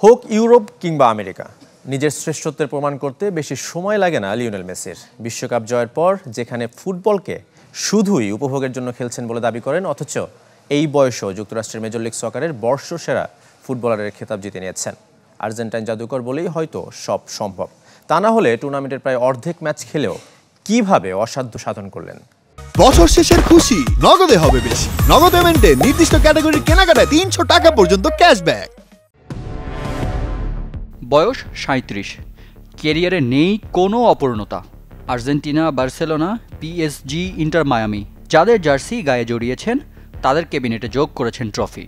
হোক ইউরোপ কিংবা আমেরিকা, নিজের শ্রেষ্ঠত্বের প্রমাণ করতে বেশি সময় লাগে না লিওনেল মেসির। বিশ্বকাপ জয়ের পর যেখানে ফুটবলকে শুধুই উপভোগের জন্য খেলছেন বলে দাবি করেন, অথচ এই বয়সেও যুক্তরাষ্ট্রের মেজর লিগ সকারের বর্ষসেরা ফুটবলারের খেতাব জিতে নিয়েছেন। আর্জেন্টাইন জাদুকর বলেই হয়তো সব সম্ভব। তা না হলে টুর্নামেন্টের প্রায় অর্ধেক ম্যাচ খেলেও কিভাবে অসাধ্য সাধন করলেন। বছর শেষের খুশি নগদে হবে বেশি। নগদ পেমেন্টে নির্দিষ্ট ক্যাটাগরির কেনাকাটায় ৩০০ টাকা পর্যন্ত ক্যাশব্যাক। বয়স ৩৭, ক্যারিয়ারে নেই কোনো অপূর্ণতা। Argentina, Barcelona, PSG, Inter Miami যাদের জার্সি গায়ে জড়িয়েছেন তাদের ক্যাবিনেটে যোগ করেছেন ট্রফি।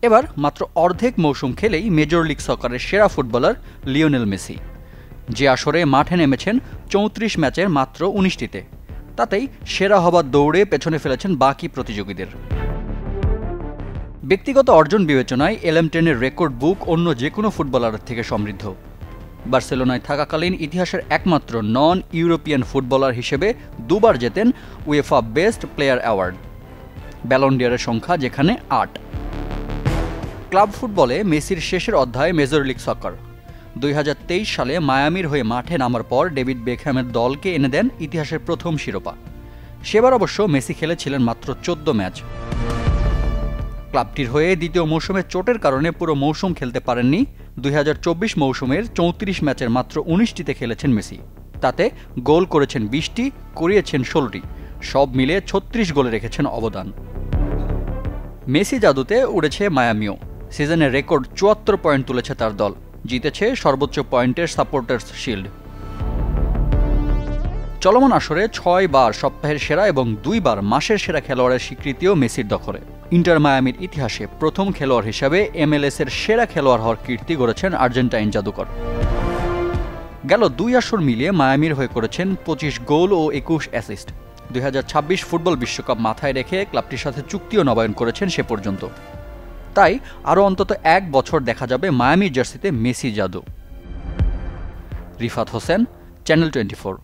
এবার মাত্র অর্ধেক মৌসুম খেলেই মেজর লিগ সকারের সেরা ফুটবলার লিওনেল মেসি, যে আসরে মাঠে নেমেছেন ৩৪ ম্যাচের মাত্র ১৯টিতে, তাতেই সেরা হবার দৌড়ে পেছনে ফেলেছেন বাকি প্রতিযোগীদের। ব্যক্তিগত অর্জন বিবেচনায় এলএম10-এর রেকর্ড বুক অন্য যে কোনো ফুটবলারের থেকে সমৃদ্ধ। বার্সেলোনায় থাকাকালীন ইতিহাসের একমাত্র নন ইউরোপিয়ান ফুটবলার হিসেবে দুবার জেতেন UEFA best player award. Ballon ডি'অরের সংখ্যা যেখানে ৮। ক্লাব ফুটবলে মেসির শেষের অধ্যায় মেজর লিগ সকার। ২০২৩ সালে মায়ামির হয়ে মাঠে নামার পর ডেভিড বেকহ্যামের দলকে এনে দেন ইতিহাসের প্রথম শিরোপা। সেবার অবশ্য মেসি খেলেছিলেন মাত্র ১৪ ম্যাচ। ক্লাবটির হয়ে দ্বিতীয় মৌসুমে চোটের কারণে পুরো মৌসুম খেলতে পারেননি। ২০২৪ মৌসুমের ৩৪ ম্যাচের মাত্র ১৯টিতে খেলেছেন মেসি। তাতে গোল করেছেন ২০টি, করিয়েছেন ১৬টি, সব মিলে ৩৬ গোলে রেখেছেন অবদান। মেসি জাদুতে উড়েছে মায়ামিও। সিজনের রেকর্ড ৭৪ পয়েন্ট তুলেছে তার দল, জিতেছে সর্বোচ্চ পয়েন্টের সাপোর্টার্স শিল্ড। চলমান আসরে ৬ বার সপ্তাহের সেরা এবং ২ বার মাসের সেরা খেলোয়াড়ের স্বীকৃতিও মেসির দখলে। ইন্টার মায়ামির ইতিহাসে প্রথম খেলোয়াড় হিসাবে MLS-এর সেরা খেলোয়াড় হওয়ার কীর্তি গড়েছেন আর্জেন্টাইন জাদুকর। গেল ২ আসর মিলিয়ে মায়ামির হয়ে করেছেন ২৫ গোল ও ২১ অ্যাসিস্ট। ২০২৬ ফুটবল বিশ্বকাপ মাথায় রেখে ক্লাবটির সাথে চুক্তিও নবায়ন করেছেন সে পর্যন্ত। তাই আরও অন্তত ১ বছর দেখা যাবে মায়ামির জার্সিতে মেসি জাদু। রিফাত হোসেন, চ্যানেল 24।